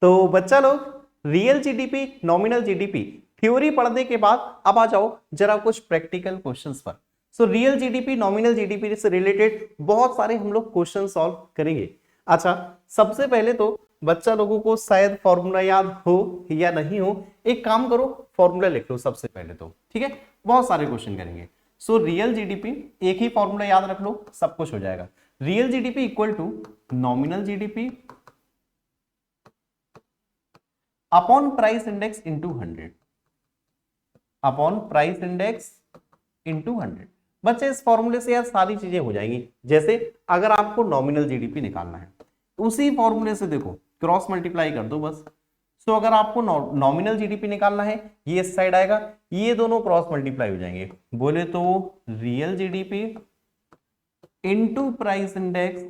तो बच्चा लोग real GDP, nominal GDP theory पढ़ने के बाद अब आ जाओ जरा कुछ प्रैक्टिकल क्वेश्चंस पर। सो रियल जीडीपी, नॉमिनल जीडीपी से रिलेटेड बहुत सारे हम लोग क्वेश्चन सॉल्व करेंगे। अच्छा, सबसे पहले तो बच्चा लोगों को शायद फॉर्मूला याद हो या नहीं हो, एक काम करो फॉर्मूला लिख लो सबसे पहले तो, ठीक है। बहुत सारे क्वेश्चन करेंगे। सो रियल जीडीपी, एक ही फॉर्मूला याद रख लो, सब कुछ हो जाएगा। Real GDP equal to nominal GDP upon price index into 100, upon price index into 100। बच्चे इस फॉर्मूले से यार सारी चीजें हो जाएंगी। जैसे अगर आपको नॉमिनल जीडीपी निकालना है, उसी फॉर्मूले से देखो क्रॉस मल्टीप्लाई कर दो बस। सो अगर आपको नॉमिनल जीडीपी निकालना है, ये इस साइड आएगा, ये दोनों क्रॉस मल्टीप्लाई हो जाएंगे। बोले तो real GDP into price index,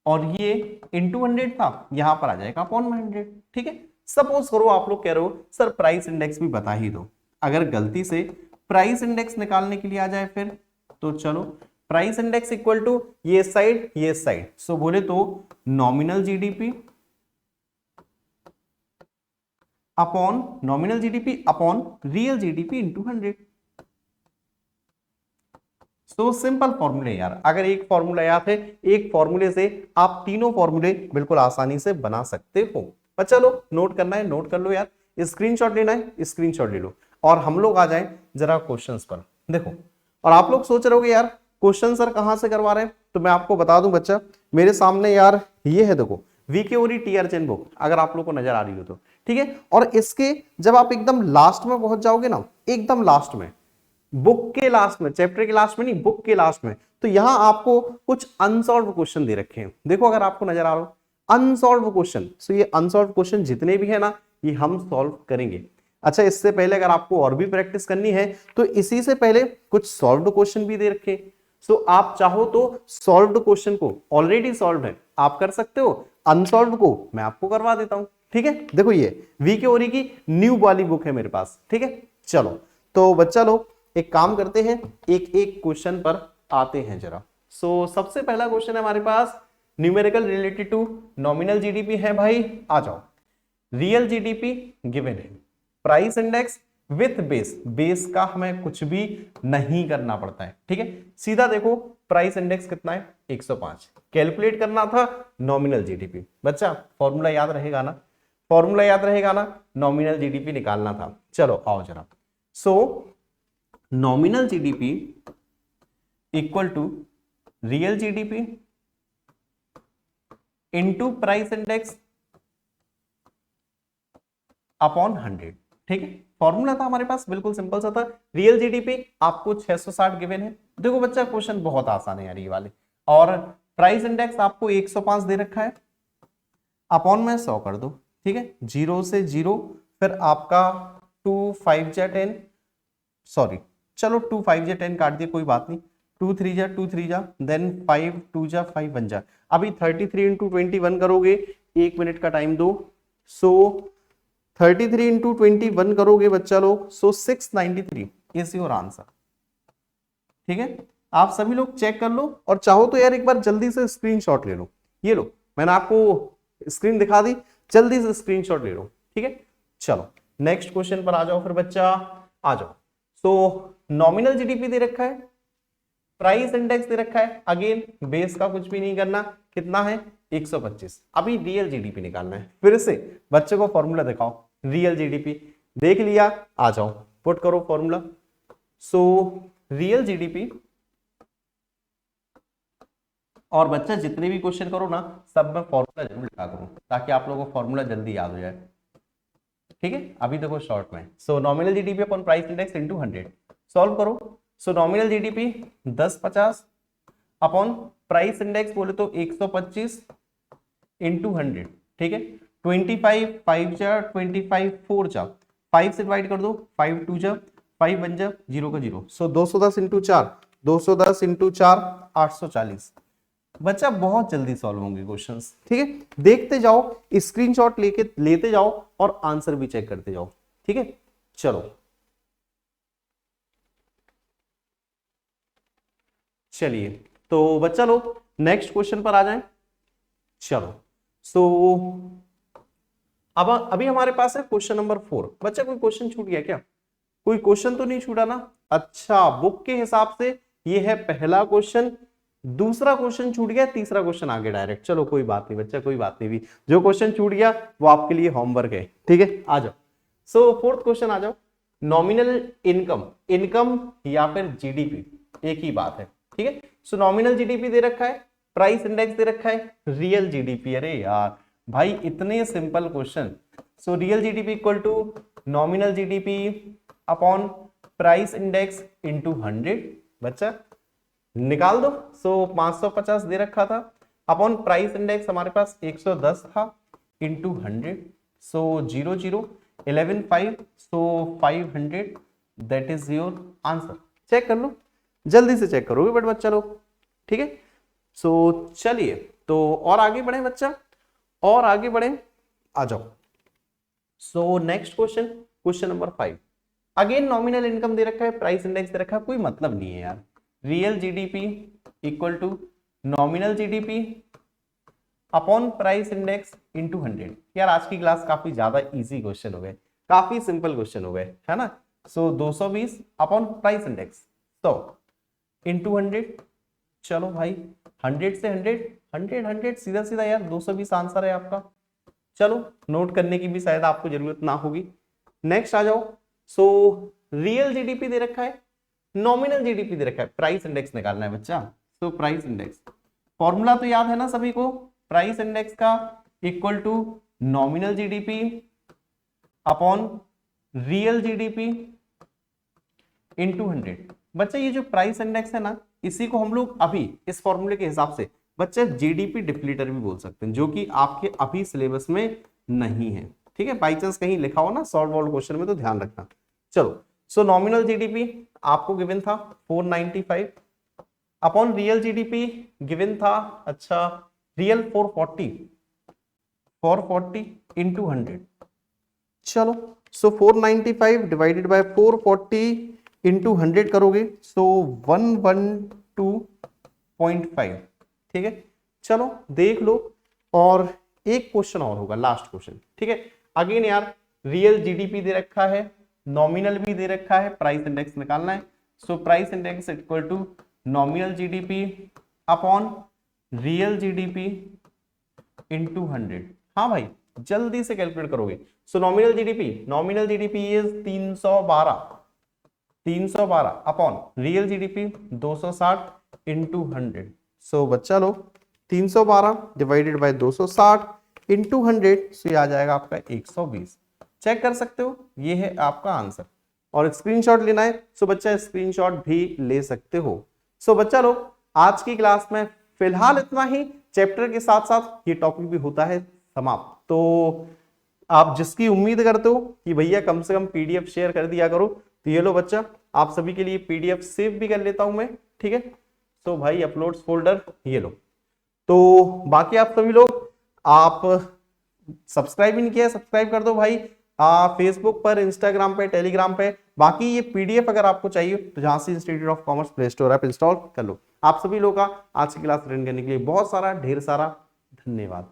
और ये इंटू 100 था, यहां पर आ जाएगा अपॉन 100, ठीक है। सपोज करो आप लोग कह रहे हो सर प्राइस इंडेक्स भी बता ही दो। अगर गलती से प्राइस इंडेक्स निकालने के लिए आ जाए फिर, तो चलो प्राइस इंडेक्स इक्वल टू ये साइड ये साइड। सो बोले तो nominal GDP upon real GDP into 100। So simple फॉर्मूले यार, अगर एक फॉर्मूला याद है, एक फॉर्मूले से आप तीनों फॉर्मूले बिल्कुल आसानी से बना सकते हो। पर चलो नोट करना है नोट कर लो यार, स्क्रीनशॉट लेना है स्क्रीनशॉट ले लो, और हम लोग आ जाएं जरा क्वेश्चंस पर। देखो, और आप लोग सोच रहे होगे यार क्वेश्चन सर कहां से करवा रहे हैं, तो मैं आपको बता दूं बच्चा, मेरे सामने यार ये है, देखो वीके ओरी टीआर चेन बुक, अगर आप लोग को नजर आ रही हो तो ठीक है। और इसके जब आप एकदम लास्ट में पहुंच जाओगे ना, एकदम लास्ट में, बुक के लास्ट में, चैप्टर के लास्ट में नहीं, बुक के लास्ट में, तो यहां आपको कुछ अनसॉल्व क्वेश्चन दे रखे हैं। देखो अगर आपको नजर आ रहा हो अनसॉल्व क्वेश्चन, सो ये अनसॉल्व क्वेश्चन जितने भी है ना, ये हम सॉल्व करेंगे। अच्छा, इससे पहले अगर आपको और भी प्रैक्टिस करनी है, तो इसी से पहले कुछ सॉल्व्ड क्वेश्चन भी दे रखे। सो आप चाहो तो सॉल्व्ड क्वेश्चन को, ऑलरेडी सॉल्व है आप कर सकते हो, अनसॉल्व को मैं आपको करवा देता हूं, ठीक है। देखो ये वीके ओरी की न्यू वाली बुक है मेरे पास, ठीक है। चलो तो बच्चा लोग एक काम करते हैं, एक एक क्वेश्चन पर आते हैं जरा। सो सबसे पहला क्वेश्चन है हमारे पास, numerical related to nominal GDP है भाई, आ जाओ। रियल जीडीपी गिवन है, price index with base, base का हमें कुछ भी नहीं करना पड़ता है, ठीक है। सीधा देखो प्राइस इंडेक्स कितना है 105, कैलकुलेट करना था नॉमिनल जीडीपी। बच्चा फॉर्मूला याद रहेगा ना, फॉर्मूला याद रहेगा ना, नॉमिनल जीडीपी निकालना था। चलो आओ जरा। So nominal GDP equal to real GDP into price index upon 100, ठीक है। फॉर्मूला था हमारे पास, बिल्कुल सिंपल सा था। रियल जीडीपी आपको 660 गिवन है। देखो बच्चा क्वेश्चन बहुत आसान है यार ये वाले, और प्राइस इंडेक्स आपको 105 दे रखा है, अपॉन में 100 कर दो, ठीक है। 0 से 0, फिर आपका 2 5 जा 10, सॉरी चलो 2 5 जा 10 काट दिया, कोई बात नहीं, 2 3 जा 2 3 जा, देन 5 2 जा 5 बन जा। अभी 33 इंटू 21 करोगे, 1 मिनट का टाइम दो। सो 33 इंटू 21 करोगे बच्चा लोग, सो 693 इज योर आंसर, ठीक है। आप सभी लोग चेक कर लो, और चाहो तो यार एक बार जल्दी से स्क्रीनशॉट ले लो। ये लो मैंने आपको स्क्रीन दिखा दी, जल्दी से स्क्रीनशॉट ले लो, ठीक है। चलो नेक्स्ट क्वेश्चन पर आ जाओ फिर बच्चा, आ जाओ। सो नॉमिनल जीडीपी दे रखा है, प्राइस इंडेक्स दे रखा है, अगेन बेस का कुछ भी नहीं करना, कितना है 125। अभी रियल जीडीपी निकालना है, फिर से बच्चे को फॉर्मूला दिखाओ। रियल जीडीपी देख लिया, आ जाओ पुट करो फॉर्मूला। सो रियल जीडीपी, और बच्चा जितने भी क्वेश्चन करो ना, सब में फॉर्मूला जरूर लिखा करो, ताकि आप लोगों को फॉर्मूला जल्दी याद हो जाए, ठीक है। अभी देखो शॉर्ट में, so nominal GDP upon price index into 100 solve करो। So nominal GDP 1050 upon price index बोले तो 125 इंटू 100, ठीक है। 25 5 जा 25 4 जा, 5 से डिवाइड कर दो, 5 2 जा 5 बन जा, 0 का 0। सो 210 इंटू 4, 210 इंटू 4 840। बच्चा बहुत जल्दी सॉल्व होंगे क्वेश्चंस, ठीक है। देखते जाओ, स्क्रीनशॉट लेके लेते जाओ, और आंसर भी चेक करते जाओ, ठीक है। चलो चलिए, तो बच्चा लोग नेक्स्ट क्वेश्चन पर आ जाएं। चलो सो अब अभी हमारे पास है क्वेश्चन नंबर 4। बच्चा कोई क्वेश्चन छूट गया क्या? कोई क्वेश्चन तो नहीं छूटा ना? अच्छा, बुक के हिसाब से ये है पहला क्वेश्चन, दूसरा क्वेश्चन छूट गया, तीसरा क्वेश्चन आगे डायरेक्ट। चलो कोई बात नहीं बच्चा, कोई बात नहीं, भी जो क्वेश्चन छूट गया वो आपके लिए होमवर्क है, ठीक है। आ जाओ। सो फोर्थ क्वेश्चन आ जाओ। नॉमिनल इनकम, इनकम या फिर जीडीपी एक ही बात है, ठीक है। सो नॉमिनल जीडीपी दे रखा है, प्राइस इंडेक्स दे रखा है, रियल जीडीपी। अरे यार भाई इतने simple question. So real GDP equal to nominal GDP upon price index into 100। बच्चा निकाल दो। सो 550 दे रखा था अपॉन प्राइस इंडेक्स हमारे पास 110 था into 100। So 0 0 11 5 so 500 that is your answer. Check कर लो, जल्दी से चेक करोगे बट बच्चा लोग, ठीक है। सो चलिए तो और आगे बढ़े बच्चा, और आगे बढ़े, आ जाओ। So next question, question number 5। Again nominal income दे रखा है, प्राइस इंडेक्स दे रखा है, कोई मतलब नहीं है यार। Real GDP equal to nominal GDP upon price index into 100। यार आज की क्लास काफी ज्यादा इजी क्वेश्चन हो गए, काफी सिंपल क्वेश्चन हो गए, है ना। सो 220 अपॉन प्राइस इंडेक्स तो इंटू 100। चलो भाई 100 से 100 100 100 सीधा सीधा यार 220 आंसर है आपका। चलो नोट करने की भी शायद आपको जरूरत ना होगी। नेक्स्ट आ जाओ। सो रियल जीडीपी दे रखा है, नॉमिनल जीडीपी दे रखा है, प्राइस इंडेक्स निकालना है बच्चा। सो प्राइस इंडेक्स फॉर्मूला तो याद है ना सभी को, प्राइस इंडेक्स का equal to nominal GDP upon real GDP into 100। बच्चा ये जो प्राइस इंडेक्स है ना, इसी को हम लोग अभी इस फॉर्मूले के हिसाब से बच्चा जीडीपी डिप्लीटर भी बोल सकते हैं, जो कि आपके अभी सिलेबस में नहीं है, ठीक है। बाई चांस कहीं लिखा हो ना सॉल्व वर्ल्ड क्वेश्चन में तो ध्यान रखना। चलो सो नॉमिनल जीडीपी आपको गिवन था 495 अपॉन रियल जीडीपी गिवन था, अच्छा रियल 440 इंटू 100। चलो सो 495 डिवाइडेड बाय 440 इंटू 100 करोगे सो 112.5, ठीक है। चलो देख लो, और एक क्वेश्चन और होगा, लास्ट क्वेश्चन, ठीक है। अगेन यार रियल जीडीपी दे रखा है, नॉमिनल भी दे रखा है, प्राइस इंडेक्स निकालना है। So price index equal to nominal GDP upon real GDP into 100। हाँ भाई जल्दी से कैलकुलेट करोगे। So nominal GDP is 312 upon real GDP 260 into 100। So बच्चा लो 312 डिवाइडेड बाय 260 इंटू 100, सो ये आ जाएगा आपका 120। चेक कर सकते हो, ये है आपका आंसर। और स्क्रीनशॉट लेना है सो बच्चा स्क्रीनशॉट भी ले सकते हो। सो बच्चा लोग आज की क्लास में फिलहाल इतना ही। चैप्टर के साथ साथ ये टॉपिक भी होता है समाप्त। तो आप जिसकी उम्मीद करते हो कि भैया कम से कम पीडीएफ शेयर कर दिया करो, तो ये लो बच्चा आप सभी के लिए पीडीएफ सेव भी कर लेता हूं मैं, ठीक है। तो भाई अपलोड्स फोल्डर ये लो। तो बाकी आप सभी लोग, आप सब्सक्राइब भी नहीं किया, सब्सक्राइब कर दो भाई, फेसबुक पर, इंस्टाग्राम पे, टेलीग्राम पे। बाकी ये पीडीएफ अगर आपको चाहिए तो जहां से institute of commerce play store app install कर लो। आप सभी लोगों का आज की क्लास अटेंड करने के लिए बहुत सारा ढेर सारा धन्यवाद।